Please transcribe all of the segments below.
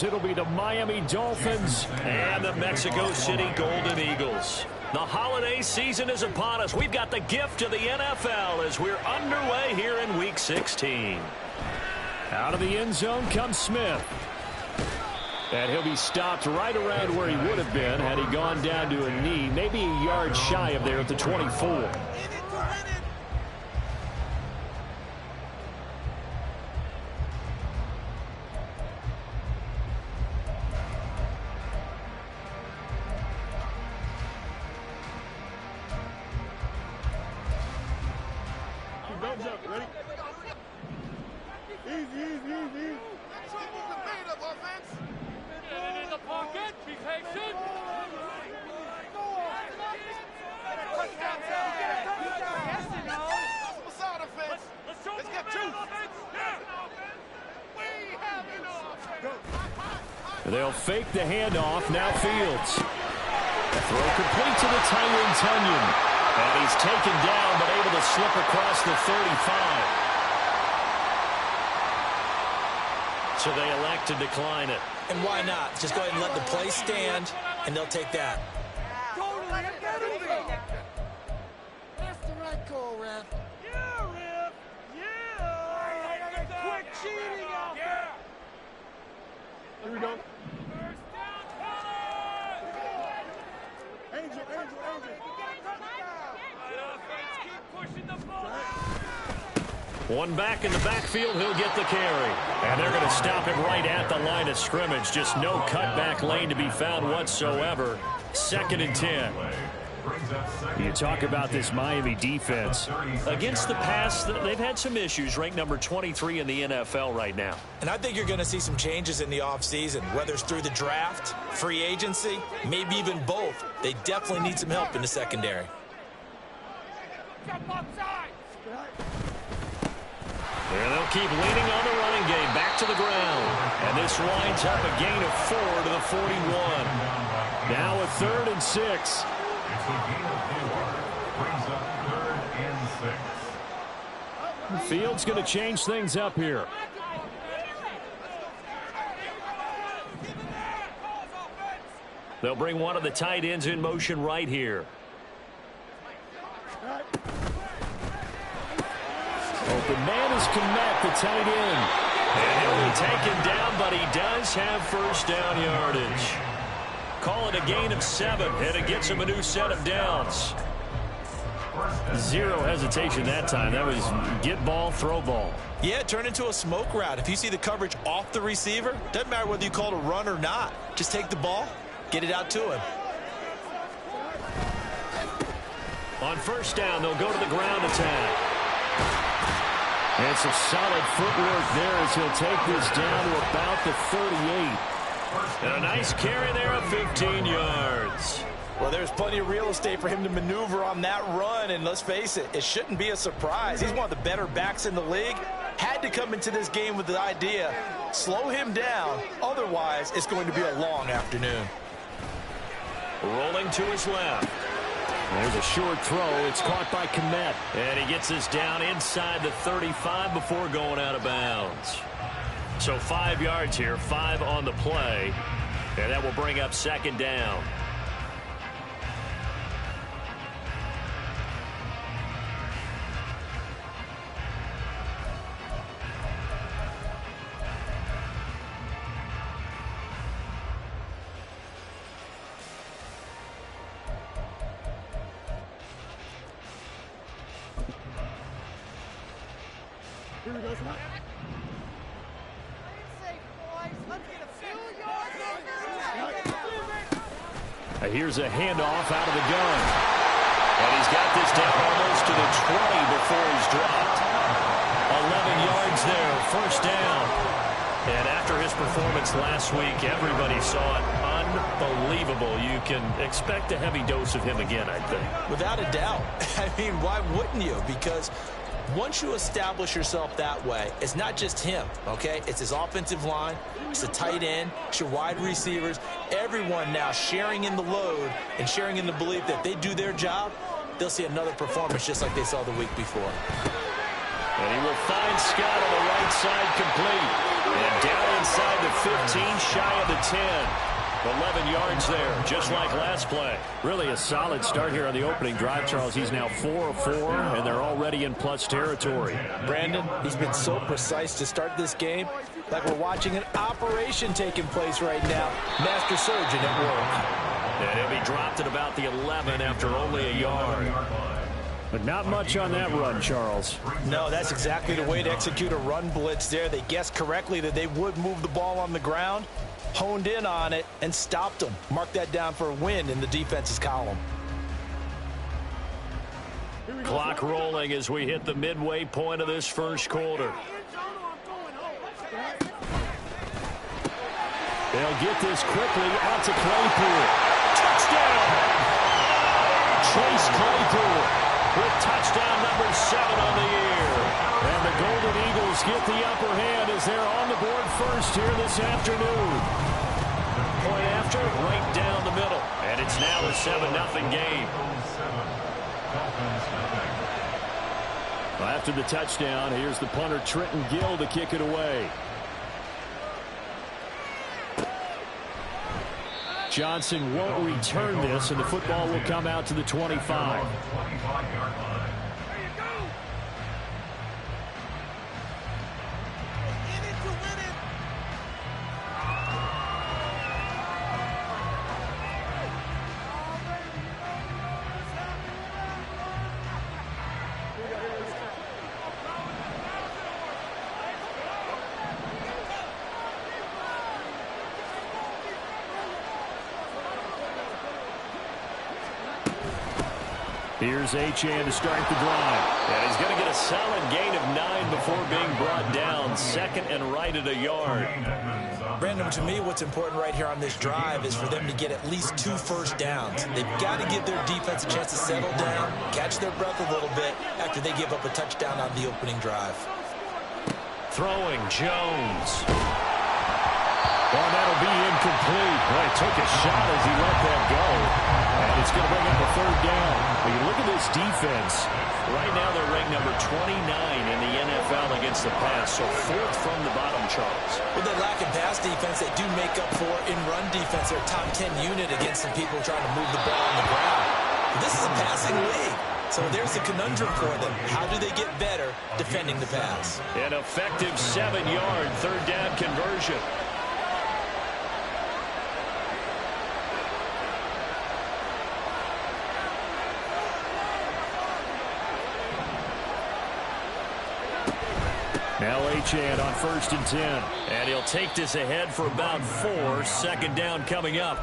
as it'll be the Miami Dolphins and the Mexico City Golden Eagles. The holiday season is upon us. We've got the gift of the NFL as we're underway here in Week 16. Out of the end zone comes Smith. And he'll be stopped right around where he would have been had he gone down to a knee, maybe a yard shy of there at the 24. They'll fake the handoff. Now Fields. The throw complete to the tight end, Tunyon. And he's taken down but able to slip across the 35. So they elect to decline it. And why not? Just go ahead and let the play stand, and they'll take that. That's the right call, ref. Yeah, ref. Yeah. Quit cheating out there. Here we go. Angel. One back in the backfield, he'll get the carry. And they're going to stop him right at the line of scrimmage. Just no cutback lane to be found whatsoever. 2nd and 10. You talk about this Miami defense. Against the pass, they've had some issues. Ranked number 23 in the NFL right now. And I think you're going to see some changes in the offseason, whether it's through the draft, free agency, maybe even both. They definitely need some help in the secondary. And they'll keep leaning on the running game. Back to the ground. And this winds up a gain of 4 to the 41. Now a 3rd and 6. Fields going to change things up here. They'll bring one of the tight ends in motion right here. Open man is Kmet, the tight end. And he'll be taken down, but he does have first down yardage. Call it a gain of 7, and it gets him a new set of downs. Zero hesitation that time. That was get ball, throw ball. Yeah, it turned into a smoke route. If you see the coverage off the receiver, doesn't matter whether you call it a run or not. Just take the ball, get it out to him. On first down, they'll go to the ground attack. And some solid footwork there as he'll take this down to about the 38. And a nice carry there of 15 yards. Well, there's plenty of real estate for him to maneuver on that run, and let's face it, it shouldn't be a surprise. He's one of the better backs in the league. Had to come into this game with the idea, slow him down, otherwise it's going to be a long afternoon. Rolling to his left. There's a short throw. It's caught by Kmet. And he gets this down inside the 35 before going out of bounds. So 5 yards here, 5 on the play. And that will bring up 2nd down. Here we go. Here's a handoff out of the gun. And he's got this down almost to the 20 before he's dropped. 11 yards there, first down. And after his performance last week, everybody saw it. Unbelievable. You can expect a heavy dose of him again, I think. Without a doubt. I mean, why wouldn't you? Because once you establish yourself that way, it's not just him, okay? It's his offensive line, it's the tight end, it's your wide receivers, everyone now sharing in the load and sharing in the belief that they do their job, they'll see another performance just like they saw the week before. And he will find Scott on the right side complete. And down inside the 15, shy of the 10. 11 yards there, just like last play. Really a solid start here on the opening drive, Charles. He's now 4 of 4, and they're already in plus territory. Brandon, he's been so precise to start this game, like we're watching an operation taking place right now. Master surgeon at work. And he'll be dropped at about the 11 after only a yard. But not much on that run, Charles. No, that's exactly the way to execute a run blitz there. They guessed correctly that they would move the ball on the ground, honed in on it, and stopped them. Mark that down for a win in the defense's column. Clock rolling as we hit the midway point of this first quarter. They'll get this quickly out to Claypool. Touchdown! Chase Claypool with touchdown number 7 on the year. And the Golden Eagles get the upper hand as they're on the board first here this afternoon. Point after, right down the middle. And it's now a 7-0 game. After the touchdown, here's the punter Trenton Gill to kick it away. Johnson won't return this, and the football will come out to the 25. Here's Achane to start the drive. And he's going to get a solid gain of 9 before being brought down. Second and right at a yard. Brandon, to me, what's important right here on this drive is for them to get at least 2 first downs. They've got to give their defense a chance to settle down, catch their breath a little bit after they give up a touchdown on the opening drive. Throwing Jones. Well, that'll be incomplete. Well, he took a shot as he let that go. And it's going to bring up a third down. But you look at this defense. Right now they're ranked number 29 in the NFL against the pass. So 4th from the bottom, Charles. With their lack of pass defense, they do make up for in run defense. They're a top 10 unit against some people trying to move the ball on the ground. This is a passing league. So there's the conundrum for them. How do they get better defending the pass? An effective 7-yard third down conversion. Now Achane on 1st and 10. And he'll take this ahead for about 4. Second down coming up.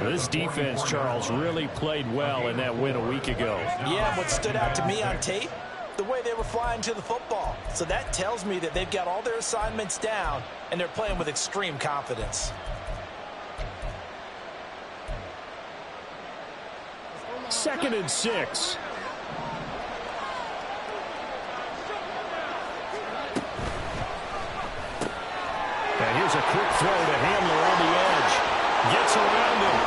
This defense, Charles, really played well in that win a week ago. Yeah, what stood out to me on tape, the way they were flying to the football. So that tells me that they've got all their assignments down, and they're playing with extreme confidence. Second and 6. And here's a quick throw to Hamler on the edge. Gets around him.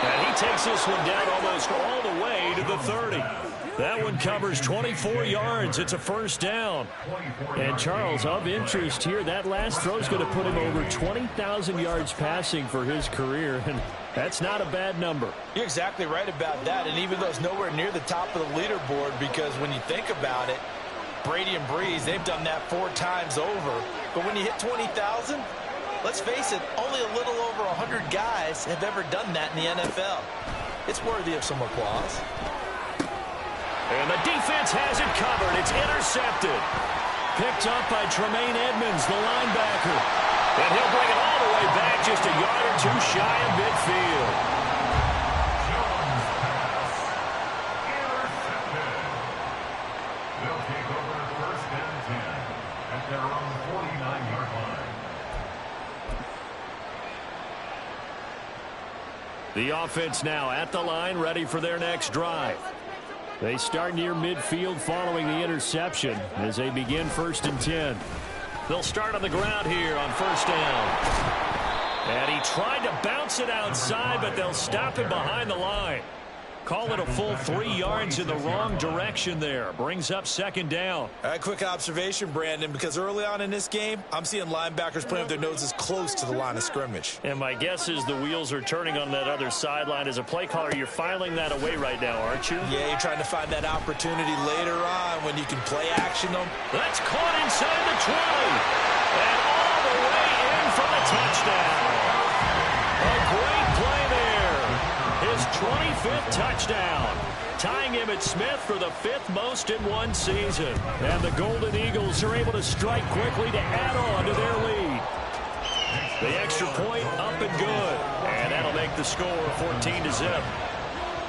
And he takes this one down almost all the way to the 30. That one covers 24 yards. It's a first down. And Charles, of interest here, that last throw is going to put him over 20,000 yards passing for his career. And that's not a bad number. You're exactly right about that. And even though it's nowhere near the top of the leaderboard, because when you think about it, Brady and Breeze, they've done that 4 times over. But when you hit 20,000, let's face it, only a little over 100 guys have ever done that in the NFL. It's worthy of some applause. And the defense has it covered. It's intercepted. Picked up by Tremaine Edmonds, the linebacker. And he'll bring it all the way back just a yard or 2 shy of midfield. The offense now at the line, ready for their next drive. They start near midfield following the interception as they begin 1st and 10. They'll start on the ground here on 1st down. And he tried to bounce it outside, but they'll stop him behind the line. Call it a full 3 yards in the wrong direction there. Brings up second down. A quick observation, Brandon, because early on in this game, I'm seeing linebackers playing with their noses close to the line of scrimmage. And my guess is the wheels are turning on that other sideline. As a play caller, you're filing that away right now, aren't you? Yeah, you're trying to find that opportunity later on when you can play action them. That's caught inside the 20. And all the way in for the touchdown. A great play there. His 25th touchdown. Tying Emmitt Smith for the 5th most in one season. And the Golden Eagles are able to strike quickly to add on to their lead. The extra point up and good. And that'll make the score 14-0.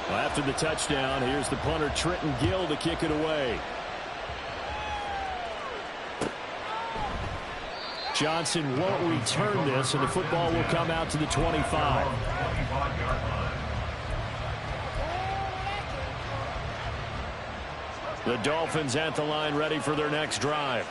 Well, after the touchdown, here's the punter Trenton Gill to kick it away. Johnson won't return this, and the football will come out to the 25. The Dolphins at the line ready for their next drive.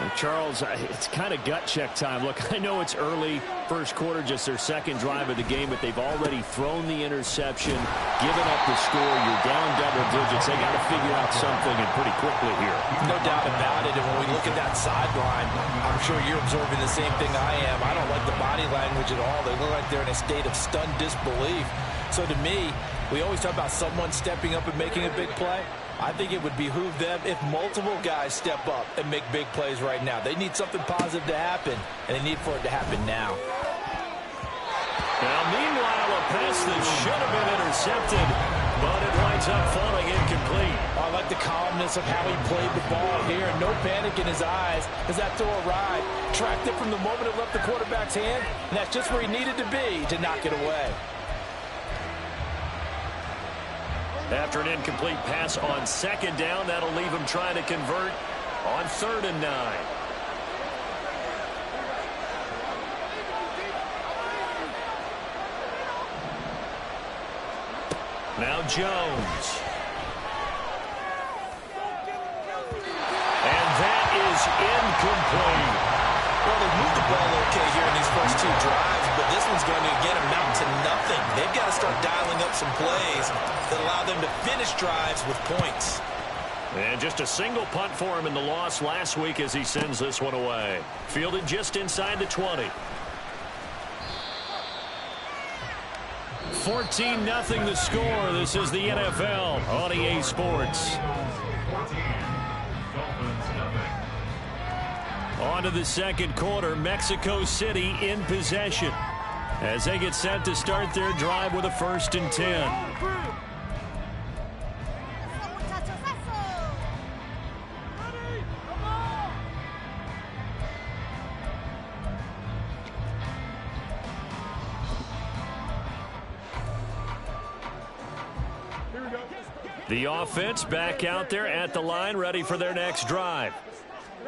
And Charles, it's kind of gut check time. Look, I know it's early, first quarter, just their second drive of the game, but they've already thrown the interception, given up the score. You're down double digits. They got to figure out something, and pretty quickly here. No doubt about it. And when we look at that sideline, I'm sure you're observing the same thing I am. I don't like the body language at all. They look like they're in a state of stunned disbelief. So to me, we always talk about someone stepping up and making a big play. I think it would behoove them if multiple guys step up and make big plays right now. They need something positive to happen, and they need for it to happen now. Now, meanwhile, a pass that should have been intercepted, but it winds up falling incomplete. I like the calmness of how he played the ball here. No panic in his eyes as that throw arrived. Tracked it from the moment it left the quarterback's hand, and that's just where he needed to be to knock it away. After an incomplete pass on second down, that'll leave him trying to convert on 3rd and 9. Now Jones. And that is incomplete. Well, they've moved the ball okay here in these first 2 drives, but this one's going to, again, amount to nothing. They've got to start dialing up some plays that allow them to finish drives with points. And just a single punt for him in the loss last week as he sends this one away. Fielded just inside the 20. 14-0 the score. This is the NFL on EA Sports. On to the second quarter, Mexico City in possession as they get set to start their drive with a 1st and 10. The offense back out there at the line, ready for their next drive.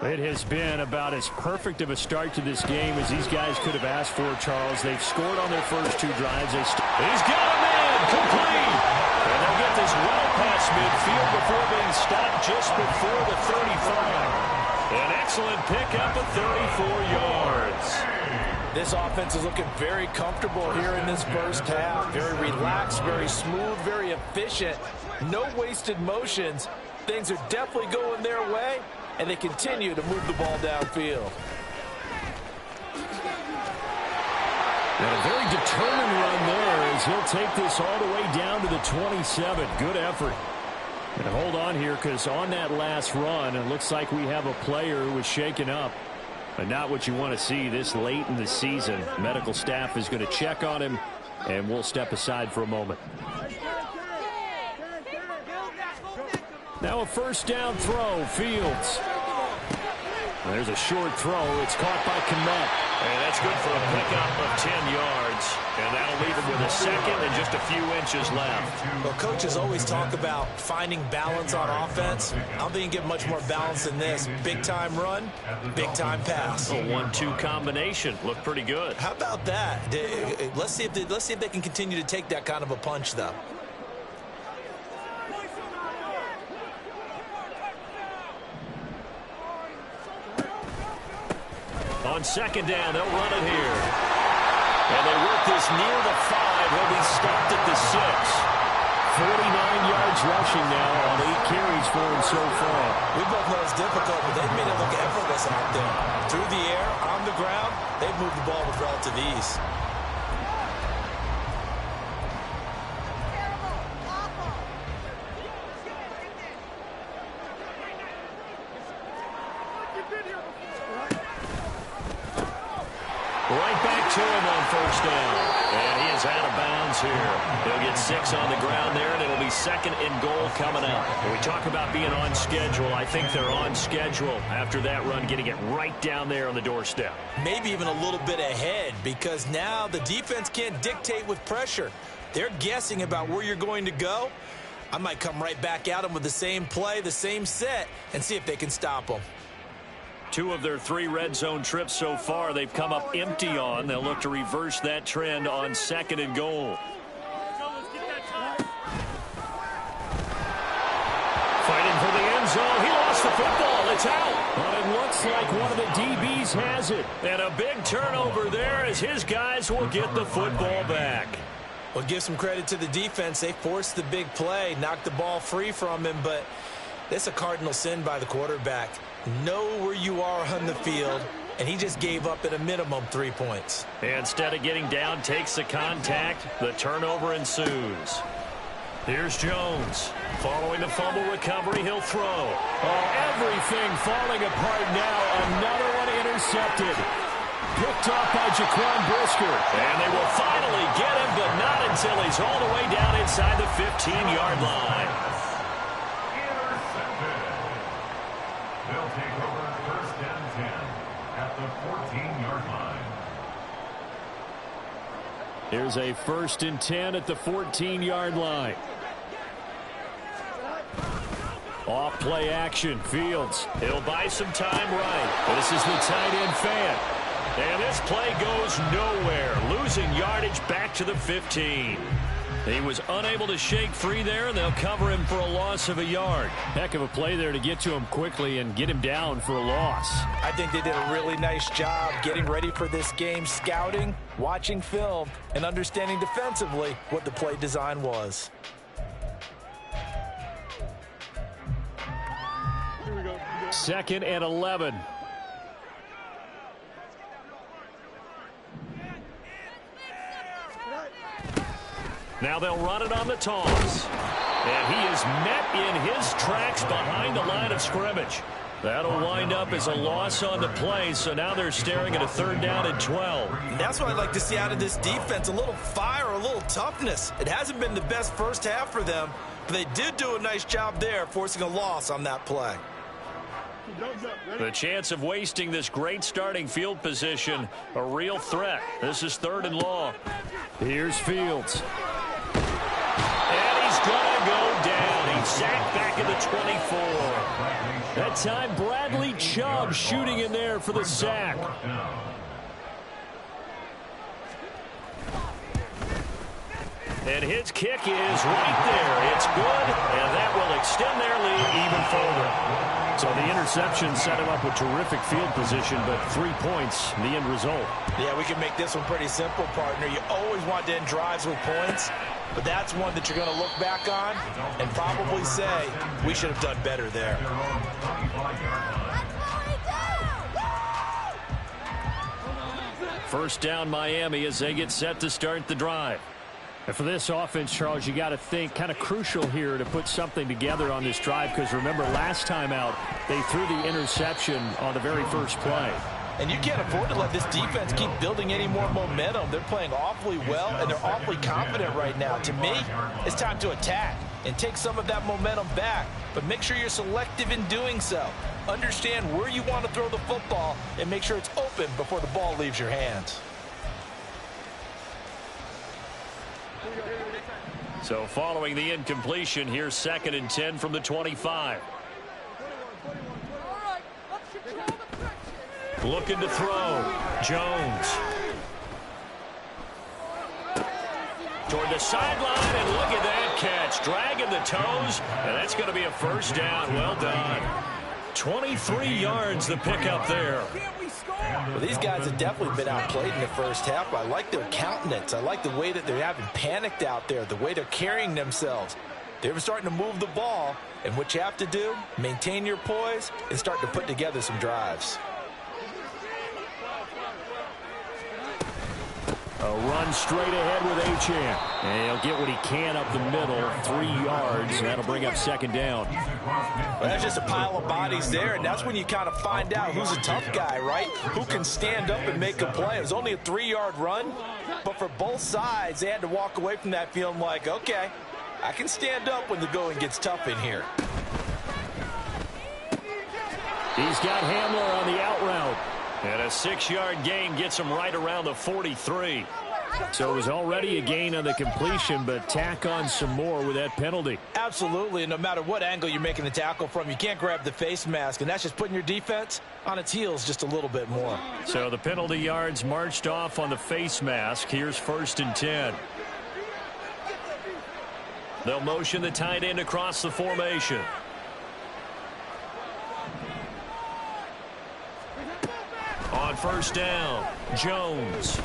It has been about as perfect of a start to this game as these guys could have asked for, Charles. They've scored on their first 2 drives. He's got him in, complete. And they'll get this well past midfield before being stopped just before the 35. An excellent pickup of 34 yards. This offense is looking very comfortable here in this first half. Very relaxed, very smooth, very efficient. No wasted motions. Things are definitely going their way, and they continue to move the ball downfield. And a very determined run there as he'll take this all the way down to the 27. Good effort. And hold on here, because on that last run, it looks like we have a player who was shaken up. But not what you want to see this late in the season. Medical staff is going to check on him, and we'll step aside for a moment. Now a 1st down throw, Fields. There's a short throw. It's caught by Kmet. And that's good for a pickup of 10 yards. And that'll leave him with a 2nd and just a few inches left. Well, coaches always talk about finding balance on offense. I don't think you can get much more balance than this. Big-time run, big-time pass. A 1-2 combination. Looked pretty good. How about that? Let's see if they can continue to take that kind of a punch, though. On 2nd down, they'll run it here. And they work this near the 5. He'll be stopped at the 6. 49 yards rushing now on 8 carries for him so far. We both know it's difficult, but they've made it look effortless out there. Through the air, on the ground, they've moved the ball with relative ease. Right back to him on first down. And he is out of bounds here. He'll get 6 on the ground there, and it'll be 2nd and goal coming up. When we talk about being on schedule, I think they're on schedule after that run, getting it right down there on the doorstep. Maybe even a little bit ahead, because now the defense can't dictate with pressure. They're guessing about where you're going to go. I might come right back at them with the same play, the same set, and see if they can stop them. 2 of their 3 red zone trips so far, they've come up empty on. They'll look to reverse that trend on 2nd and goal. Fighting for the end zone. He lost the football. It's out. But it looks like one of the DBs has it. And a big turnover there as his guys will get the football back. Well, give some credit to the defense. They forced the big play, knocked the ball free from him, but that's a cardinal sin by the quarterback. Know where you are on the field, and he just gave up at a minimum 3 points. Instead of getting down, takes the contact. The turnover ensues. Here's Jones. Following the fumble recovery, he'll throw. Oh, everything falling apart now. Another one intercepted. Picked off by Jaquan Brisker. And they will finally get him, but not until he's all the way down inside the 15-yard line. They'll take over 1st and 10 at the 14-yard line. Here's a 1st and 10 at the 14-yard line. Off play action. Fields. He'll buy some time right. This is the tight end fan. And this play goes nowhere. Losing yardage back to the 15. He was unable to shake free there, and they'll cover him for a loss of a yard. Heck of a play there to get to him quickly and get him down for a loss. I think they did a really nice job getting ready for this game, scouting, watching film, and understanding defensively what the play design was. Second and 11. Now they'll run it on the toss. And he is met in his tracks behind the line of scrimmage. That'll wind up as a loss on the play, so now they're staring at a 3rd down and 12. And that's what I'd like to see out of this defense, a little fire, a little toughness. It hasn't been the best first half for them, but they did do a nice job there, forcing a loss on that play. The chance of wasting this great starting field position, a real threat. This is 3rd and long. Here's Fields. And he's going to go down. He's sacked back at the 24. That time, Bradley Chubb shooting in there for the sack. And his kick is right there. It's good, and that will extend their lead even further. So the interception set him up with terrific field position, but 3 points, the end result. Yeah, we can make this one pretty simple, partner. You always want to end drives with points, but that's one that you're going to look back on and probably say, we should have done better there. First down, Miami, as they get set to start the drive. And for this offense, Charles, you got to think kind of crucial here to put something together on this drive, because remember, last time out, they threw the interception on the very first play. And you can't afford to let this defense keep building any more momentum. They're playing awfully well, and they're awfully confident right now. To me, it's time to attack and take some of that momentum back, but make sure you're selective in doing so. Understand where you want to throw the football and make sure it's open before the ball leaves your hands. So following the incompletion, here's 2nd and 10 from the 25. Looking to throw. Jones. Toward the sideline, and look at that catch. Dragging the toes, and that's going to be a first down. Well done. 23 yards the pickup there. Well, these guys have definitely been outplayed in the first half. I like their countenance. I like the way that they haven't panicked out there, the way they're carrying themselves. They're starting to move the ball, and what you have to do, maintain your poise and start to put together some drives. A run straight ahead with Achane. And he'll get what he can up the middle, 3 yards. That'll bring up second down. Well, that's just a pile of bodies there, and that's when you kind of find out who's a tough guy, right? Who can stand up and make a play. It was only a 3-yard run, but for both sides, they had to walk away from that feeling like, okay, I can stand up when the going gets tough in here. He's got Hamler on the out route. And a 6-yard gain gets him right around the 43. So it was already a gain on the completion, but tack on some more with that penalty. Absolutely, and no matter what angle you're making the tackle from, you can't grab the face mask, and that's just putting your defense on its heels just a little bit more. So the penalty yards marched off on the face mask. Here's 1st and 10. They'll motion the tight end across the formation. On 1st down, Jones.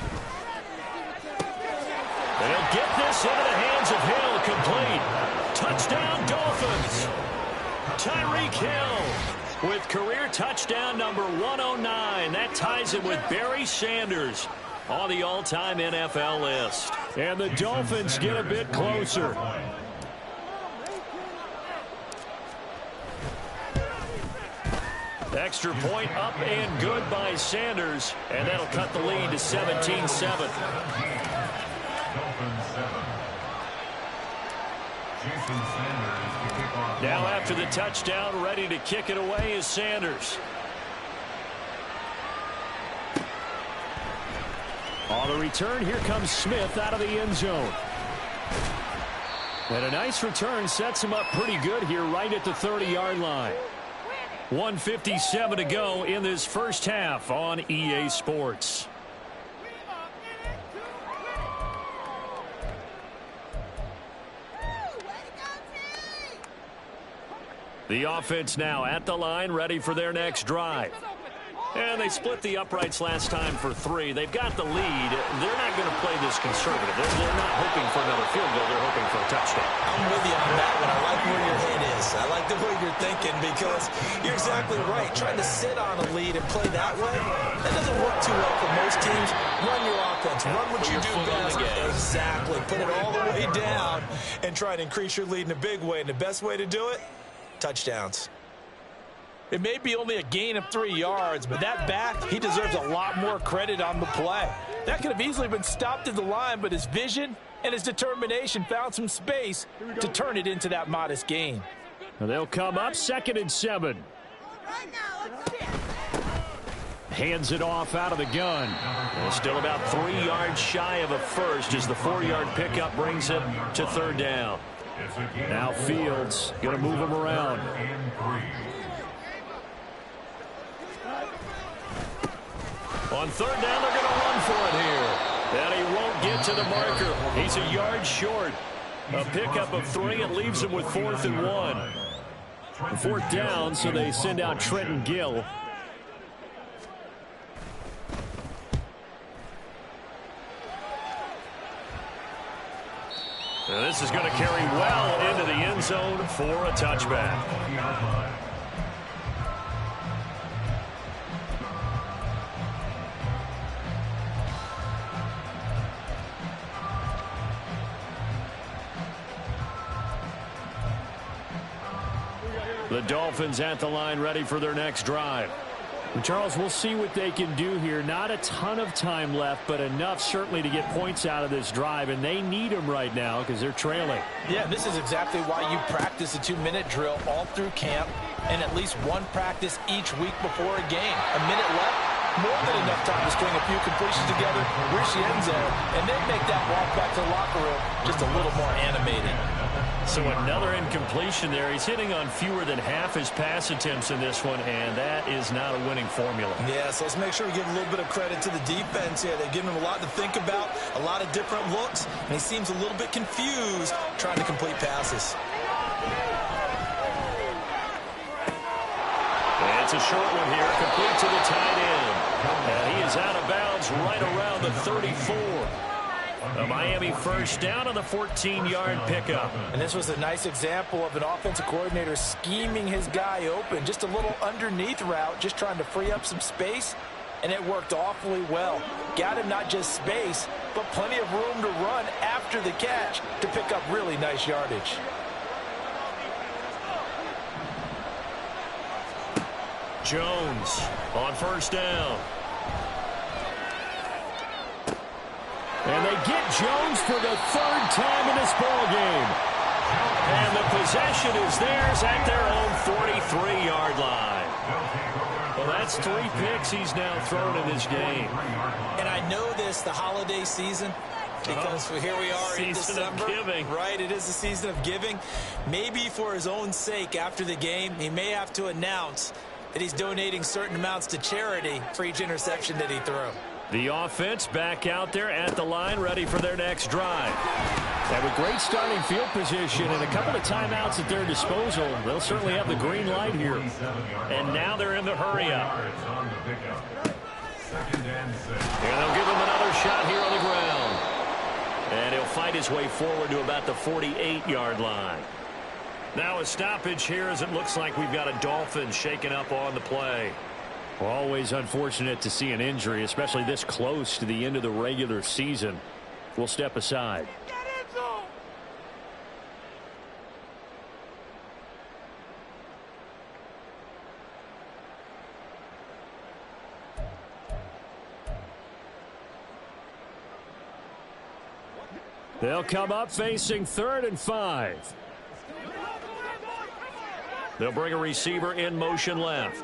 They'll get this into the hands of Hill, complete. Touchdown, Dolphins. Tyreek Hill with career touchdown number 109. That ties him with Barry Sanders on the all-time NFL list. And the Dolphins get a bit closer. Extra point up and good by Sanders, and that'll cut the lead to 17-7. Now after the touchdown, ready to kick it away is Sanders. On the return, here comes Smith out of the end zone. And a nice return sets him up pretty good here right at the 30-yard line. 1:57 to go in this first half on EA Sports. The offense now at the line, ready for their next drive. And they split the uprights last time for 3. They've got the lead. They're not going to play this conservative. They're not hoping for another field goal. They're hoping for a touchdown. I'm with you on that one. I like where your head is. I like the way you're thinking because you're exactly right. Trying to sit on a lead and play that way, that doesn't work too well for most teams. Run your offense. Run what you do best. Exactly. Put it all the way down and try to increase your lead in a big way. And the best way to do it, touchdowns. It may be only a gain of 3 yards, but that back, he deserves a lot more credit on the play. That could have easily been stopped at the line, but his vision and his determination found some space to turn it into that modest gain. They'll come up 2nd and 7. Hands it off out of the gun. Well, still about 3 yards shy of a first as the 4-yard pickup brings him to 3rd down. Now Fields going to move him around. On 3rd down, they're going to run for it here. And he won't get to the marker. He's a yard short. A pickup of 3. It leaves him with 4th and 1. 4th down, so they send out Trenton Gill. And this is going to carry well into the end zone for a touchback. The Dolphins at the line ready for their next drive. And Charles, we'll see what they can do here. Not a ton of time left, but enough certainly to get points out of this drive, and they need them right now because they're trailing. Yeah, this is exactly why you practice a 2-minute drill all through camp and at least one practice each week before a game. A minute left, more than enough time to string a few completions together, reach the end zone, and then make that walk back to the locker room just a little more animated. So another incompletion there. He's hitting on fewer than half his pass attempts in this one, and that is not a winning formula. Yeah, so let's make sure we give a little bit of credit to the defense here. They've given him a lot to think about, a lot of different looks, and he seems a little bit confused trying to complete passes. And it's a short one here, complete to the tight end. And he is out of bounds right around the 34. A Miami first down on the 14-yard pickup. And this was a nice example of an offensive coordinator scheming his guy open. Just a little underneath route, just trying to free up some space, and it worked awfully well. Got him not just space, but plenty of room to run after the catch to pick up really nice yardage. Jones on first down. And they get Jones for the third time in this ball game. And the possession is theirs at their own 43-yard line. Well, that's 3 picks he's now thrown in this game. And I know this, the holiday season, because here we are in December. Season of giving. Right, it is the season of giving. Maybe for his own sake after the game, he may have to announce that he's donating certain amounts to charity for each interception that he threw. The offense back out there at the line, ready for their next drive. They have a great starting field position and a couple of timeouts at their disposal. They'll certainly have the green light here. And now they're in the hurry-up. And they'll give him another shot here on the ground. And he'll fight his way forward to about the 48-yard line. Now a stoppage here as it looks like we've got a Dolphin shaken up on the play. Always unfortunate to see an injury, especially this close to the end of the regular season. We'll step aside. They'll come up facing 3rd and 5. They'll bring a receiver in motion left.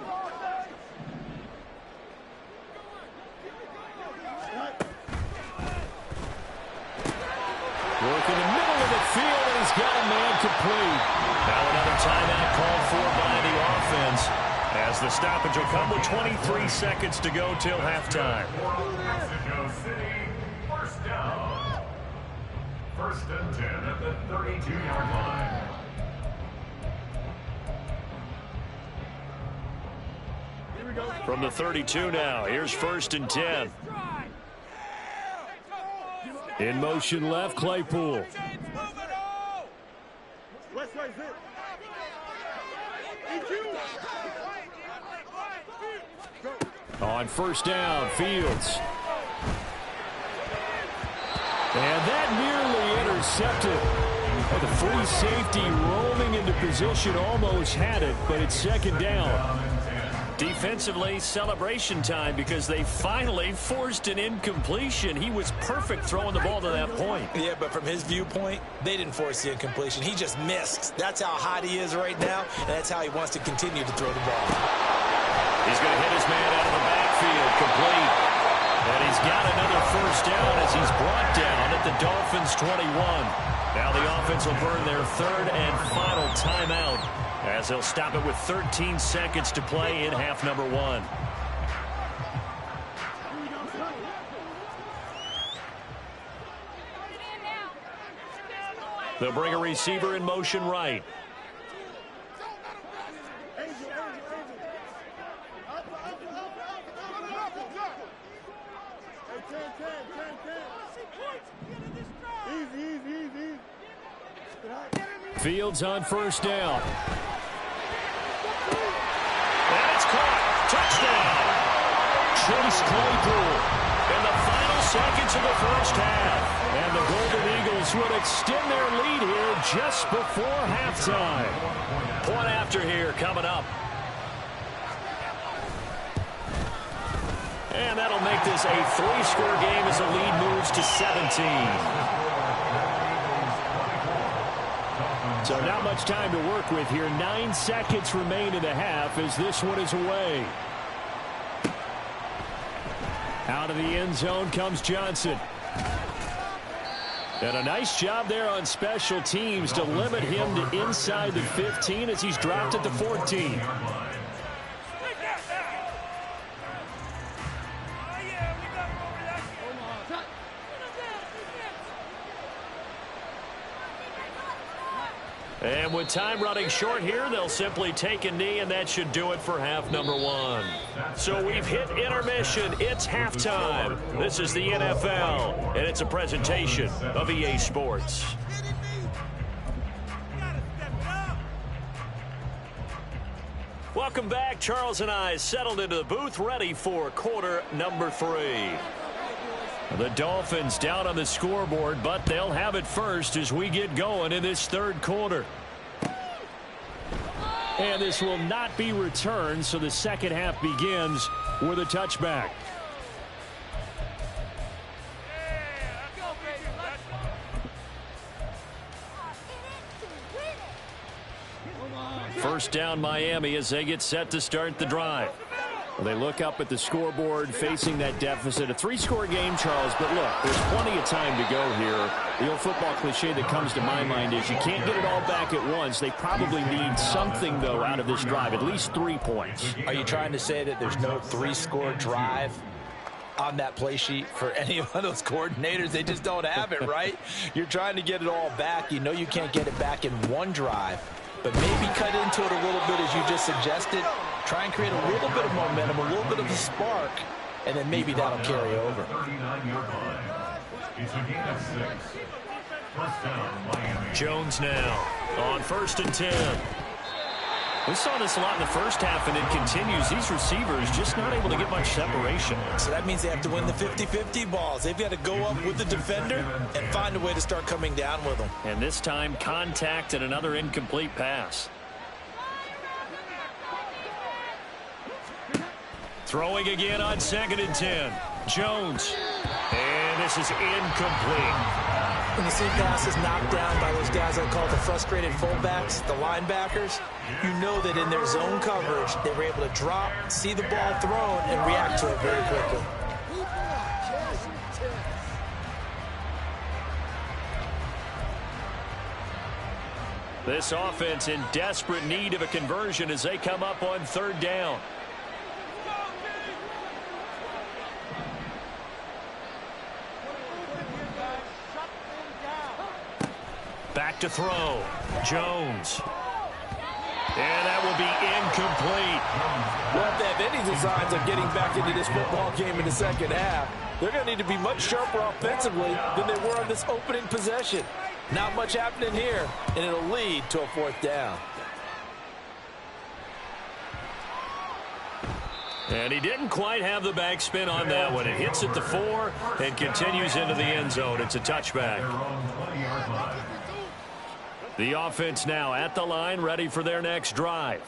Work in the middle of the field, and he's got a man complete. Now another timeout called for by the offense, as the stoppage will come with 23 seconds to go till halftime. Mexico City, first down. 1st and 10 at the 32-yard line. From the 32 now, here's 1st and 10. In motion left, Claypool. On first down, Fields. And that nearly intercepted. The free safety rolling into position almost had it, but it's 2nd down. Defensively, celebration time because they finally forced an incompletion. He was perfect throwing the ball to that point. Yeah, but from his viewpoint, they didn't force the incompletion. He just missed. That's how hot he is right now, and that's how he wants to continue to throw the ball. He's going to hit his man out of the backfield, complete. And he's got another first down as he's brought down at the Dolphins' 21. Now the offense will burn their 3rd and final timeout, as they'll stop it with 13 seconds to play in half number 1. They'll bring a receiver in motion right. Fields on first down. And it's caught. Touchdown. Chase Claypool in the final seconds of the first half. And the Golden Eagles would extend their lead here just before halftime. Point after here coming up. And that'll make this a 3-score game as the lead moves to 17. So not much time to work with here. 9 seconds remain in the half as this one is away. Out of the end zone comes Johnson. And a nice job there on special teams to limit him to inside the 15 as he's dropped at the 14. And with time running short here, they'll simply take a knee, and that should do it for half number one. So we've hit intermission. It's halftime. This is the NFL, and it's a presentation of EA Sports. Welcome back. Charles and I settled into the booth, ready for quarter number 3. The Dolphins down on the scoreboard, but they'll have it first as we get going in this third quarter. And this will not be returned, so the second half begins with a touchback. First down Miami as they get set to start the drive. Well, they look up at the scoreboard facing that deficit. A 3-score game, Charles, but look, there's plenty of time to go here. The old football cliche that comes to my mind is you can't get it all back at once. They probably need something, though, out of this drive, at least 3 points. Are you trying to say that there's no 3-score drive on that play sheet for any of those coordinators? They just don't have it, right? You're trying to get it all back. You know you can't get it back in one drive, but maybe cut into it a little bit as you just suggested. Try and create a little bit of momentum, a little bit of a spark, and then maybe that'll carry over. 39-yard line. It's a gain of 6. First down, Miami. Jones now on 1st and 10. We saw this a lot in the first half, and it continues. These receivers just not able to get much separation. So that means they have to win the 50-50 balls. They've got to go up with the defender and find a way to start coming down with them. And this time, contact and another incomplete pass. Throwing again on 2nd and 10. Jones. And this is incomplete. When you see passes knocked down by those guys I call the frustrated fullbacks, the linebackers, you know that in their zone coverage, they were able to drop, see the ball thrown, and react to it very quickly. This offense in desperate need of a conversion as they come up on 3rd down. Back to throw. Jones. And that will be incomplete. Well, if they have any designs of getting back into this football game in the second half, they're going to need to be much sharper offensively than they were on this opening possession. Not much happening here, and it'll lead to a 4th down. And he didn't quite have the backspin on that one. It hits at the 4 and continues into the end zone. It's a touchback. The offense now at the line, ready for their next drive.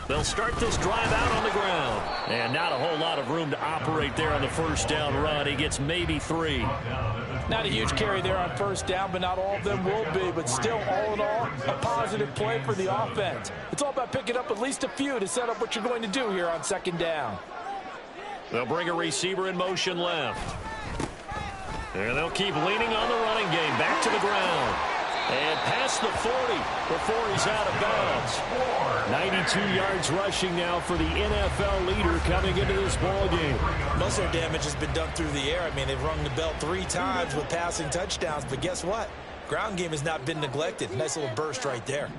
They'll start this drive out on the ground. And not a whole lot of room to operate there on the first down run. He gets maybe 3. Not a huge carry there on first down, but not all of them will be. But still, all in all, a positive play for the offense. It's all about picking up at least a few to set up what you're going to do here on second down. They'll bring a receiver in motion left. And they'll keep leaning on the running game. Back to the ground. And past the 40 before he's out of bounds. 92 yards rushing now for the NFL leader coming into this ball game. Most of their damage has been done through the air. I mean, they've rung the bell 3 times with passing touchdowns. But guess what? Ground game has not been neglected. Nice little burst right there.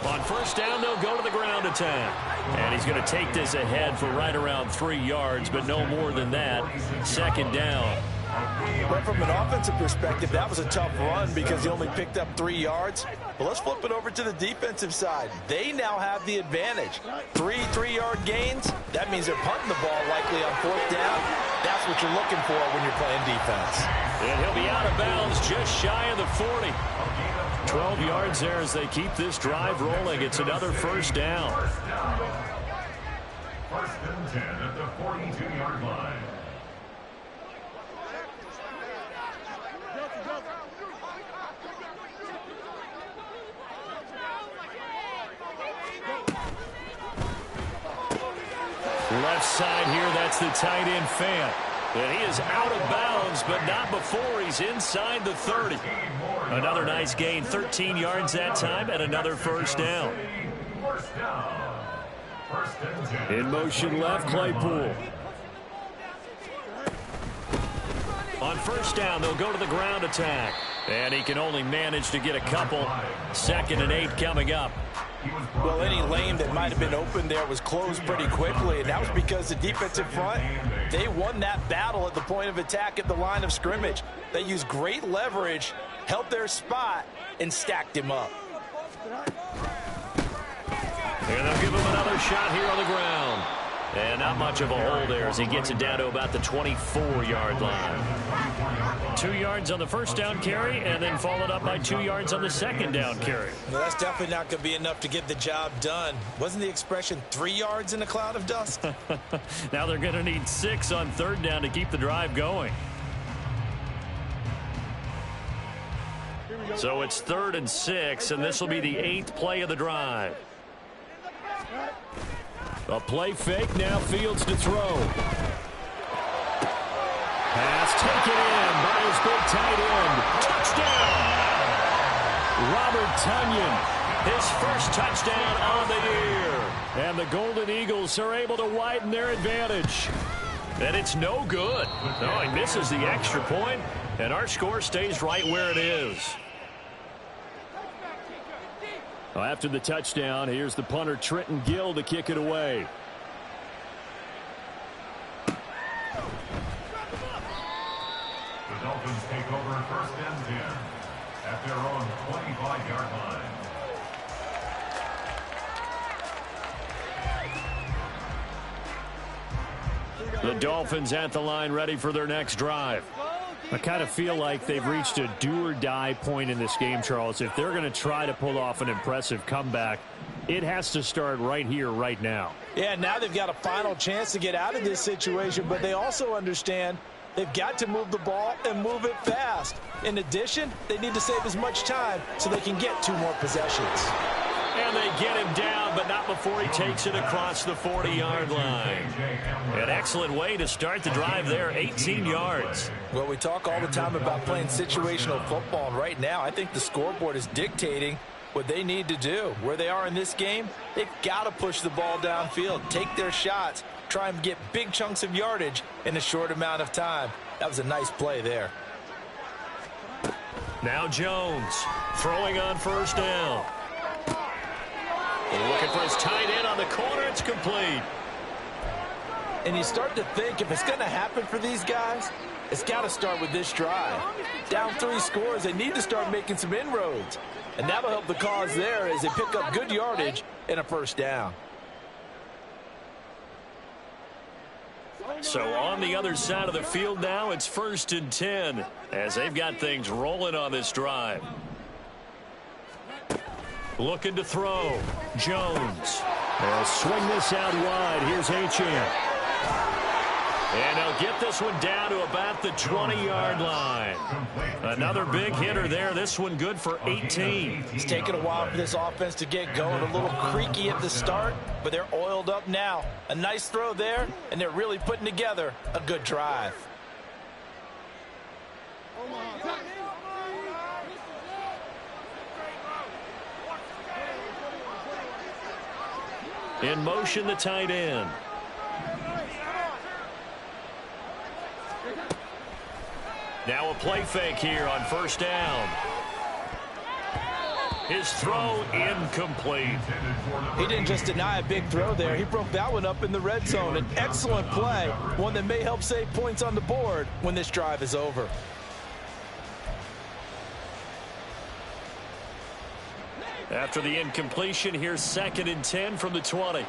On first down, they'll go to the ground attack. And he's going to take this ahead for right around 3 yards, but no more than that. Second down. But from an offensive perspective, that was a tough run because he only picked up 3 yards. But let's flip it over to the defensive side. They now have the advantage. 3 3-yard gains. That means they're punting the ball likely on 4th down. That's what you're looking for when you're playing defense. And he'll be out of bounds just shy of the 40. 12 yards there as they keep this drive rolling. It's another first down. First and 10 at the 42-yard line. Left side here, that's the tight end Fant. And he is out of bounds, but not before he's inside the 30. Another nice gain, 13 yards that time, and another first down. First and 10. In motion left, Claypool. On first down, they'll go to the ground attack. And he can only manage to get a couple. 2nd and 8 coming up. Well, any lane that might have been open there was closed pretty quickly, and that was because the defensive front, they won that battle at the point of attack at the line of scrimmage. They used great leverage, held their spot, and stacked him up. And they'll give him another shot here on the ground. And not much of a hole there as he gets it down to about the 24-yard line. 2 yards on the first down carry, and then followed up by 2 yards on the second down carry. Well, that's definitely not going to be enough to get the job done. Wasn't the expression 3 yards in a cloud of dust? Now they're going to need 6 on third down to keep the drive going. So it's 3rd and 6, and this will be the 8th play of the drive. A play fake, now Fields to throw. Pass taken in by his big tight end. Touchdown! Robert Tonyan, his first touchdown on the year. And the Golden Eagles are able to widen their advantage. And it's no good. No, he misses the extra point, and our score stays right where it is. Well, after the touchdown, here's the punter Trenton Gill to kick it away. The Dolphins take over 1st and 10 at their own 25-yard line. The Dolphins at the line, ready for their next drive. I kind of feel like they've reached a do-or-die point in this game, Charles. If they're going to try to pull off an impressive comeback, it has to start right here, right now. Yeah, now they've got a final chance to get out of this situation, but they also understand they've got to move the ball and move it fast. In addition, they need to save as much time so they can get 2 more possessions. And they get him down, but not before he takes it across the 40-yard line. An excellent way to start the drive there, 18 yards. Well, we talk all the time about playing situational football, and right now I think the scoreboard is dictating what they need to do. Where they are in this game, they've got to push the ball downfield, take their shots, try and get big chunks of yardage in a short amount of time. That was a nice play there. Now Jones throwing on first down. Looking for his tight end on the corner. It's complete. And you start to think if it's going to happen for these guys, it's got to start with this drive. Down 3 scores, they need to start making some inroads. And that'll help the cause there as they pick up good yardage and a first down. So on the other side of the field now, it's 1st and 10 as they've got things rolling on this drive. Looking to throw. Jones. They'll swing this out wide. Here's Achane. And they'll get this one down to about the 20-yard line. Another big hitter there. This one good for 18. It's taken a while for this offense to get going. A little creaky at the start, but they're oiled up now. A nice throw there, and they're really putting together a good drive. In motion, the tight end. Now a play fake here on first down. His throw incomplete. He didn't just deny a big throw there. He broke that one up in the red zone. An excellent play, one that may help save points on the board when this drive is over. After the incompletion, here's 2nd and 10 from the 20.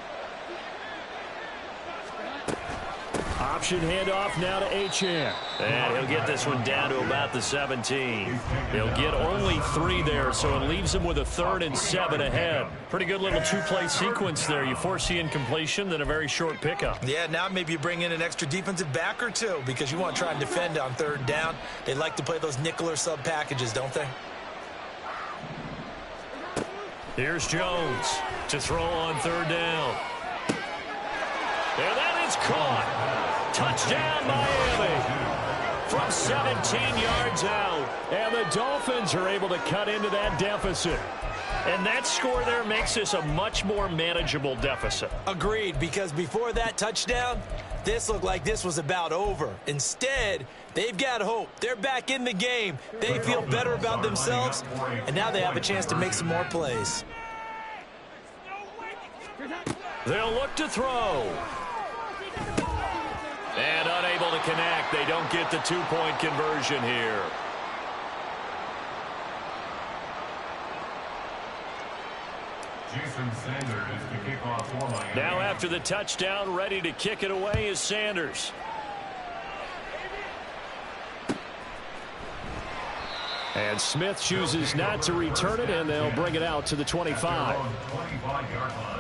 Option handoff now to Achane. And he'll get this one down to about the 17. He'll get only 3 there, so it leaves him with a 3rd and 7 ahead. Pretty good little 2-play sequence there. You force the incompletion, then a very short pickup. Yeah, now maybe you bring in an extra defensive back or 2 because you want to try and defend on 3rd down. They like to play those nickel or sub packages, don't they? Here's Jones to throw on 3rd down. And that is caught. Touchdown, Miami. From 17 yards out. And the Dolphins are able to cut into that deficit. And that score there makes this a much more manageable deficit. Agreed, because before that touchdown, this looked like this was about over. Instead, they've got hope. They're back in the game. They feel better about themselves, and now they have a chance to make some more plays. They'll look to throw. And unable to connect. They don't get the two-point conversion here. Jason Sanders to kick off for Miami. Now after the touchdown, ready to kick it away is Sanders. And Smith chooses not to return it, and they'll bring it out to the 25. 25-yard line.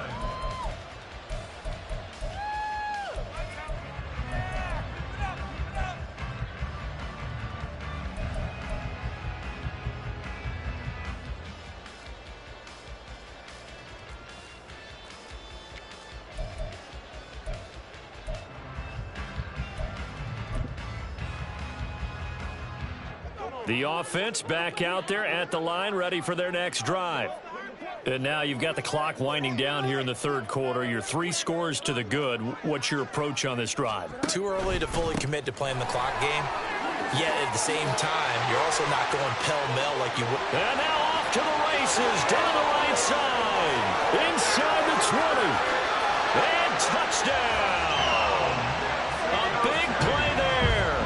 The offense back out there at the line, ready for their next drive. And now you've got the clock winding down here in the third quarter. Your 3 scores to the good. What's your approach on this drive? Too early to fully commit to playing the clock game. Yet at the same time, you're also not going pell-mell like you would. And now off to the races, down the right side, inside the 20. And touchdown! A big play there.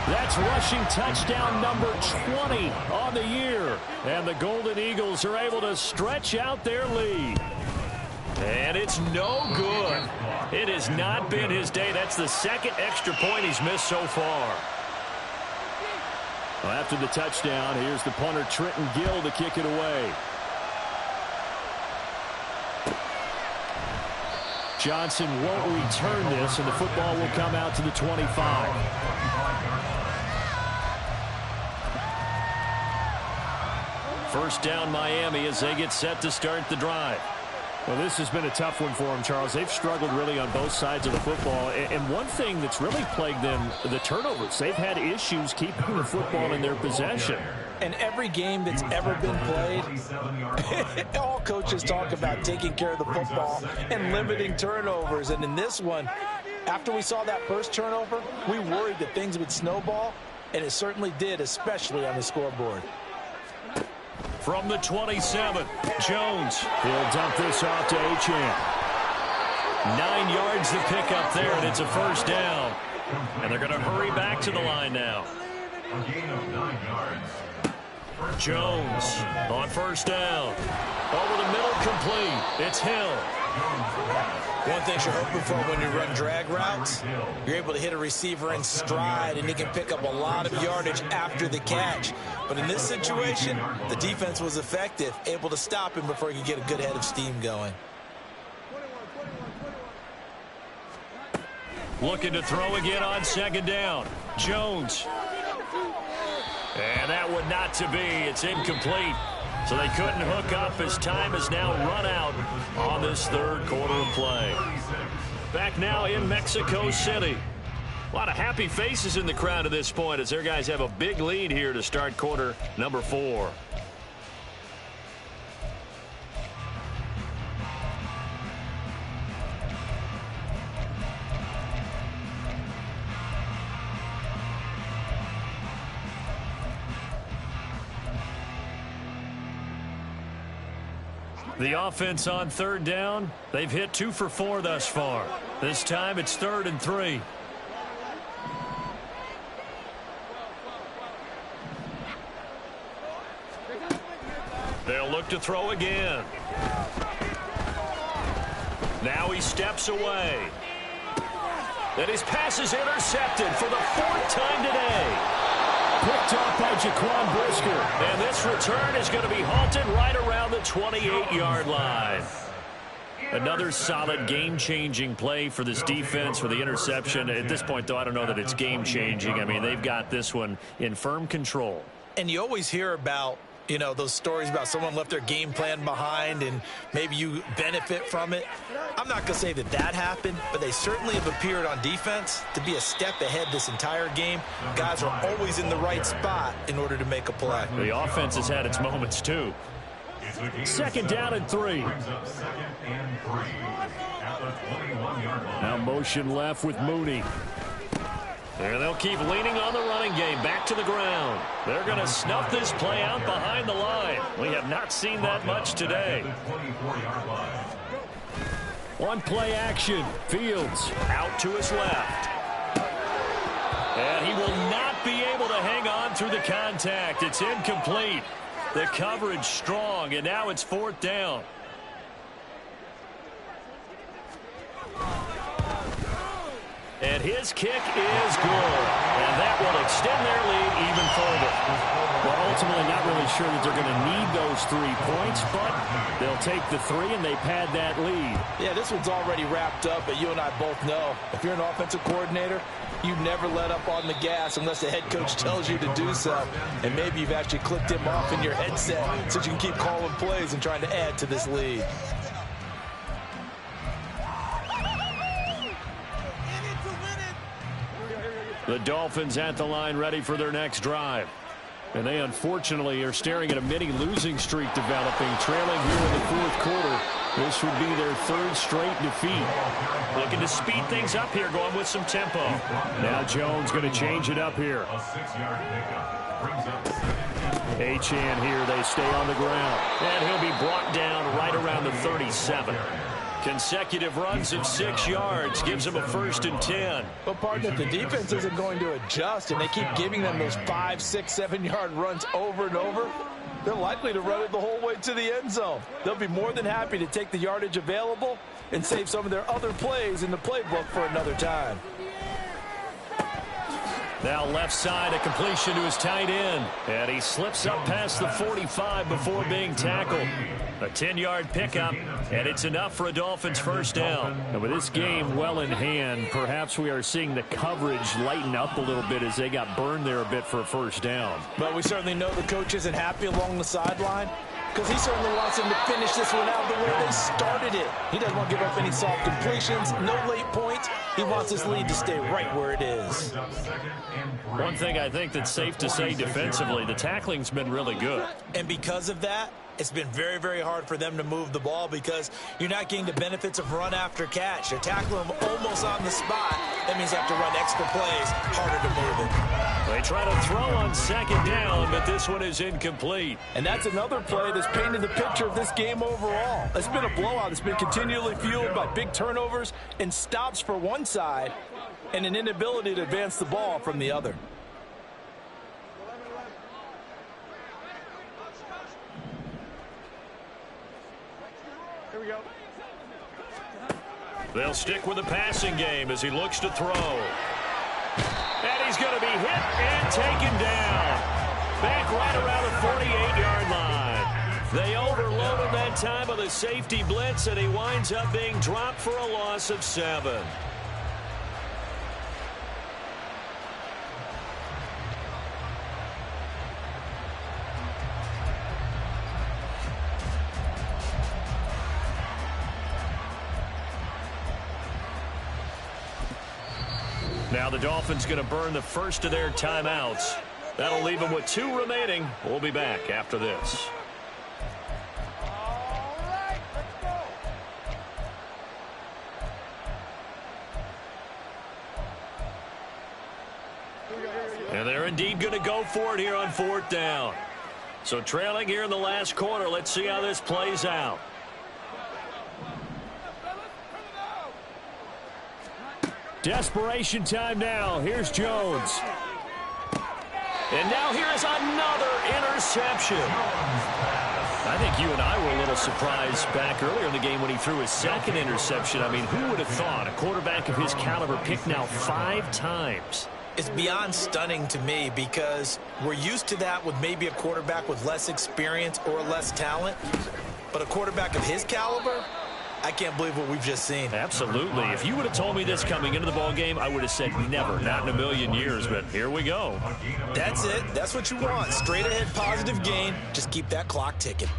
That's rushing touchdown number 20 on the year. And the Golden Eagles are able to stretch out their lead. And it's no good. It has not been his day. That's the second extra point he's missed so far. Well, after the touchdown, here's the punter, Trenton Gill, to kick it away. Johnson won't return this, and the football will come out to the 25. First down, Miami, as they get set to start the drive. Well, this has been a tough one for them, Charles. They've struggled really on both sides of the football. And one thing that's really plagued them, the turnovers. They've had issues keeping the football in their possession. And every game that's ever been played, all coaches talk about taking care of the football and limiting turnovers. And in this one, after we saw that first turnover, we worried that things would snowball, and it certainly did, especially on the scoreboard. From the 27, Jones. He'll dump this off to Achane. 9 yards to pick up there, and it's a first down. And they're going to hurry back to the line now. A gain of 9 yards. Jones on first down. Over the middle, complete. It's Hill. One thing you're hoping for when you run drag routes, you're able to hit a receiver in stride, and he can pick up a lot of yardage after the catch. But in this situation, the defense was effective, able to stop him before he could get a good head of steam going. Looking to throw again on second down. Jones. And that would not to be. It's incomplete. So they couldn't hook up as time has now run out on this third quarter of play. Back now in Mexico City. A lot of happy faces in the crowd at this point as their guys have a big lead here to start quarter number 4. The offense on third down, they've hit 2 for 4 thus far. This time it's 3rd and 3. They'll look to throw again. Now he steps away. Then his pass is intercepted for the 4th time today. Picked off by Jaquan Brisker. And this return is going to be halted right around the 28-yard line. Another solid game-changing play for this defense for the interception. At this point, though, I don't know that it's game-changing. I mean, they've got this one in firm control. And you always hear about, you know, those stories about someone left their game plan behind and maybe you benefit from it. I'm not going to say that that happened, but they certainly have appeared on defense to be a step ahead this entire game. Guys are always in the right spot in order to make a play. The offense has had its moments, too. Second down and 3. Brings up 2nd and 3 at the 21-yard line. Now motion left with Mooney. And they'll keep leaning on the running game back to the ground. They're going to snuff this play out behind the line. We have not seen that much today. One play action. Fields Out to his left. And he will not be able to hang on through the contact. It's incomplete. The coverage strong, and now it's 4th down. And his kick is good. And that will extend their lead even further. Well, ultimately not really sure that they're going to need those 3 points, but they'll take the 3 and they pad that lead. Yeah, this one's already wrapped up, but you and I both know if you're an offensive coordinator, you never let up on the gas unless the head coach tells you to do so. And maybe you've actually clicked him off in your headset so you can keep calling plays and trying to add to this lead. The Dolphins at the line ready for their next drive. And they unfortunately are staring at a mini losing streak developing, trailing here in the 4th quarter. This would be their 3rd straight defeat. Looking to speed things up here, going with some tempo. Now Jones going to change it up here. A 6-yard pickup brings up 2nd and Achane here, they stay on the ground. And he'll be brought down right around the 37. Consecutive runs of 6 yards gives him a 1st and 10. But, partner, if the defense isn't going to adjust and they keep giving them those 5, 6, 7-yard runs over and over, they're likely to run it the whole way to the end zone. They'll be more than happy to take the yardage available and save some of their other plays in the playbook for another time. Now left side, a completion to his tight end. And he slips up past the 45 before being tackled. A 10-yard pickup, and it's enough for a Dolphins 1st down. And with this game well in hand, perhaps we are seeing the coverage lighten up a little bit as they got burned there a bit for a 1st down. But we certainly know the coach isn't happy along the sideline because he certainly wants them to finish this one out the way they started it. He doesn't want to give up any soft completions, no late points. He wants his lead to stay right where it is. One thing I think that's safe to say defensively, the tackling's been really good. And because of that, it's been very, very hard for them to move the ball because you're not getting the benefits of run after catch. You're tackling them almost on the spot. That means you have to run extra plays, harder to move it. They try to throw on 2nd down, but this one is incomplete. And that's another play that's painted the picture of this game overall. It's been a blowout. It's been continually fueled by big turnovers and stops for one side and an inability to advance the ball from the other. They'll stick with the passing game as he looks to throw. And he's going to be hit and taken down. Back right around the 48-yard line. They overload him that time with a safety blitz, and he winds up being dropped for a loss of 7. Now the Dolphins going to burn the first of their timeouts. That'll leave them with 2 remaining. We'll be back after this. And they're indeed going to go for it here on 4th down. So trailing here in the last quarter, let's see how this plays out. Desperation time now. Here's Jones. And now here is another interception. I think you and I were a little surprised back earlier in the game when he threw his 2nd interception. I mean, who would have thought a quarterback of his caliber picked now 5 times? It's beyond stunning to me because we're used to that with maybe a quarterback with less experience or less talent. But a quarterback of his caliber, I can't believe what we've just seen. Absolutely. If you would have told me this coming into the ballgame, I would have said never, not in a million years. But here we go. That's it. That's what you want. Straight ahead positive gain. Just keep that clock ticking.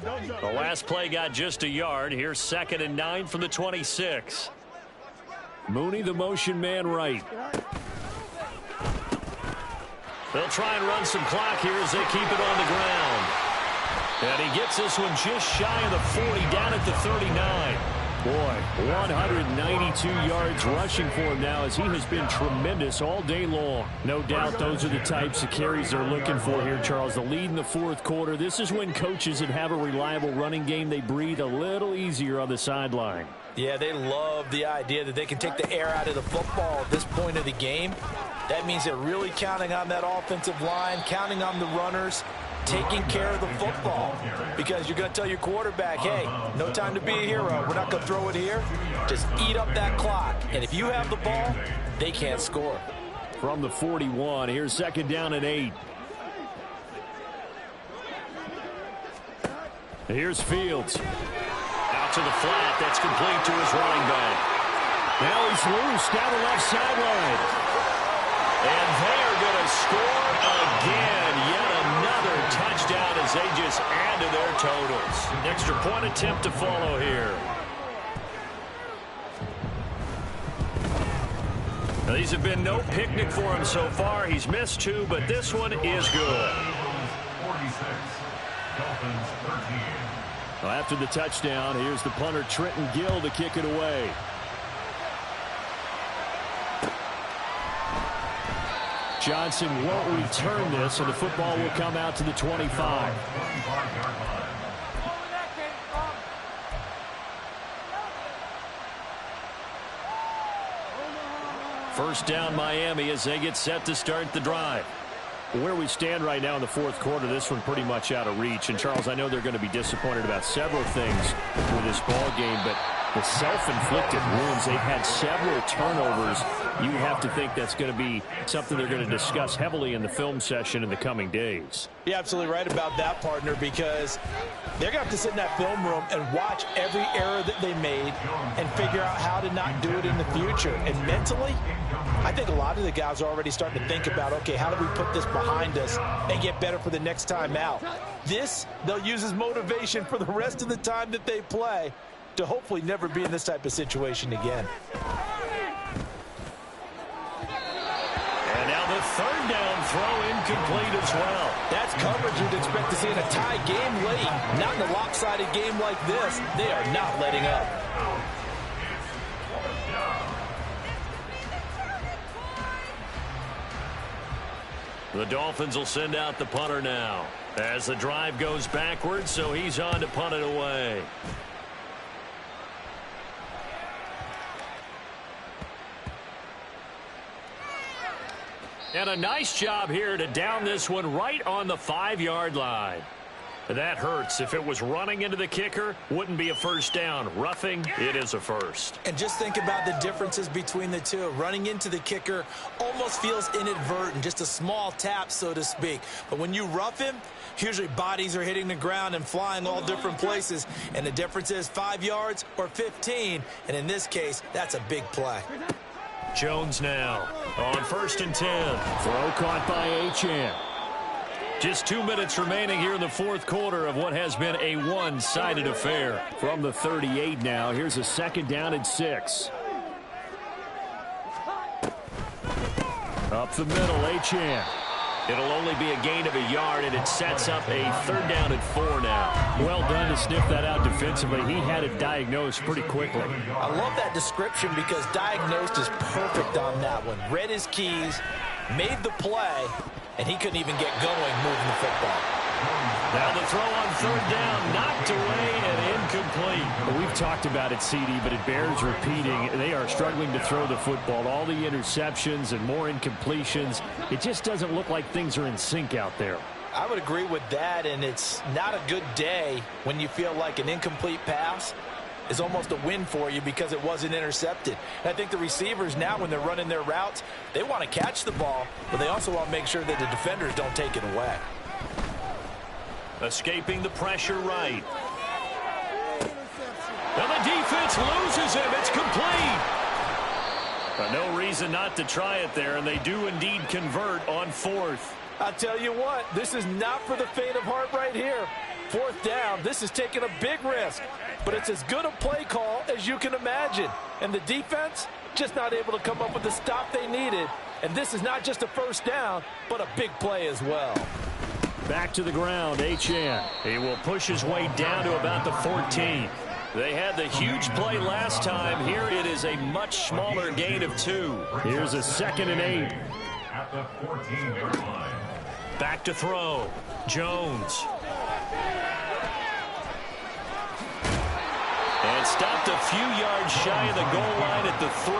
The last play got just a yard. Here's 2nd and 9 from the 26. Mooney, the motion man right. They'll try and run some clock here as they keep it on the ground. And he gets this one just shy of the 40, down at the 39. Boy, 192 yards rushing for him now as he has been tremendous all day long. No doubt those are the types of carries they're looking for here, Charles. The lead in the fourth quarter. This is when coaches that have a reliable running game, they breathe a little easier on the sideline. Yeah, they love the idea that they can take the air out of the football at this point of the game. That means they're really counting on that offensive line, counting on the runners, taking care of the football, because you're going to tell your quarterback, hey, no time to be a hero. We're not going to throw it here. Just eat up that clock. And if you have the ball, they can't score. From the 41, here's second down and 8. Here's Fields. Out to the flat. That's complete to his running back. Now he's loose down the left sideline. And they're going to score again. Yet another touchdown as they just add to their totals. An extra point attempt to follow here. Now, these have been no picnic for him so far. He's missed 2, but this one is good. 46, Dolphins 13. Well, after the touchdown, here's the punter Trenton Gill to kick it away. Johnson won't return this, and the football will come out to the 25. First down Miami as they get set to start the drive. Where we stand right now in the fourth quarter, this one pretty much out of reach. And, Charles, I know they're going to be disappointed about several things with this ball game, but the self-inflicted wounds, they've had several turnovers. You have to think that's going to be something they're going to discuss heavily in the film session in the coming days. You're absolutely right about that, partner, because they're going to have to sit in that film room and watch every error that they made and figure out how to not do it in the future. And mentally, I think a lot of the guys are already starting to think about, okay, how do we put this behind us and get better for the next time out? This, they'll use as motivation for the rest of the time that they play to hopefully never be in this type of situation again. And now the third down throw incomplete as well. That's coverage you'd expect to see in a tie game late. Not in a lopsided game like this. They are not letting up. The Dolphins will send out the punter now as the drive goes backwards, so he's on to punt it away. And a nice job here to down this one right on the 5-yard line. That hurts. If it was running into the kicker, wouldn't be a first down. Roughing, it is a first. And just think about the differences between the two. Running into the kicker almost feels inadvertent, just a small tap, so to speak. But when you rough him, usually bodies are hitting the ground and flying all different places. And the difference is 5 yards or 15. And in this case, that's a big play. Jones now on 1st and 10. Throw caught by Achane. Just 2 minutes remaining here in the fourth quarter of what has been a one-sided affair. From the 38 now, here's a second down and 6. Up the middle, Achane. It'll only be a gain of a yard, and it sets up a third down and 4 now. Well done to sniff that out defensively. He had it diagnosed pretty quickly. I love that description because diagnosed is perfect on that one. Read his keys, made the play, and he couldn't even get going moving the football. Now the throw on third down, knocked away and incomplete. Well, we've talked about it, CD, but it bears repeating. They are struggling to throw the football. All the interceptions and more incompletions. It just doesn't look like things are in sync out there. I would agree with that, and it's not a good day when you feel like an incomplete pass is almost a win for you because it wasn't intercepted. And I think the receivers now, when they're running their routes, they want to catch the ball, but they also want to make sure that the defenders don't take it away. Escaping the pressure right. And the defense loses him. It's complete. But no reason not to try it there, and they do indeed convert on 4th. I'll tell you what, this is not for the faint of heart right here. 4th down, this is taking a big risk. But it's as good a play call as you can imagine. And the defense just not able to come up with the stop they needed. And this is not just a first down, but a big play as well. Back to the ground, Achane. He will push his way down to about the 14. They had the huge play last time. Here it is a much smaller gain of 2. Here's a 2nd and 8. At the 14-yard line. Back to throw. Jones. And stopped a few yards shy of the goal line at the 3.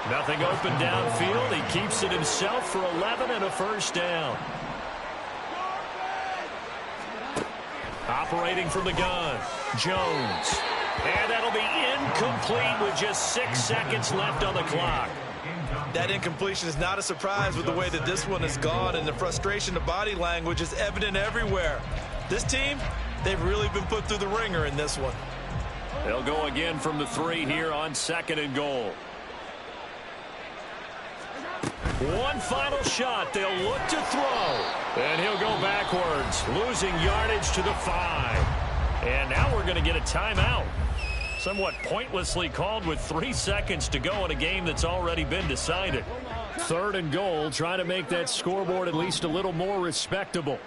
Nothing open downfield. He keeps it himself for 11 and a first down. Operating from the gun, Jones. And that'll be incomplete with just 6 seconds left on the clock. That incompletion is not a surprise with the way that this one has gone, and the frustration of body language is evident everywhere. This team, they've really been put through the ringer in this one. They'll go again from the 3 here on 2nd and goal. One final shot. They'll look to throw. And he'll go backwards, losing yardage to the 5. And now we're going to get a timeout. Somewhat pointlessly called with 3 seconds to go in a game that's already been decided. 3rd and goal, trying to make that scoreboard at least a little more respectable.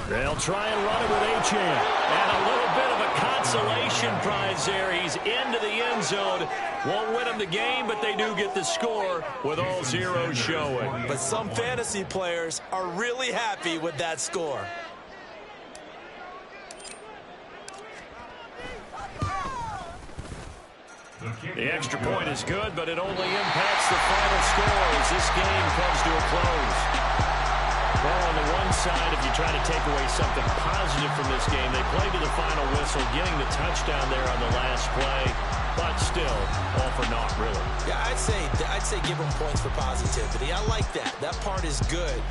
They'll try and run it with Achane. And a little bit of a consolation prize there. He's into the end zone. Won't win them the game, but they do get the score with all zeros showing. But some fantasy players are really happy with that score. The extra point is good, but it only impacts the final score as this game comes to a close. Well, on the one side, if you try to take away something positive from this game, they played to the final whistle, getting the touchdown there on the last play, but still, all for naught, really. Yeah, I'd say give them points for positivity. I like that. That part is good.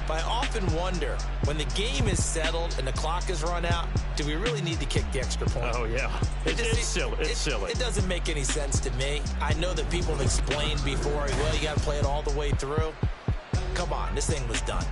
But I often wonder, when the game is settled and the clock is run out, do we really need to kick the extra point? Oh, yeah. It's silly. It's silly. It doesn't make any sense to me. I know that people have explained before, well, you got to play it all the way through. Come on, this thing was done.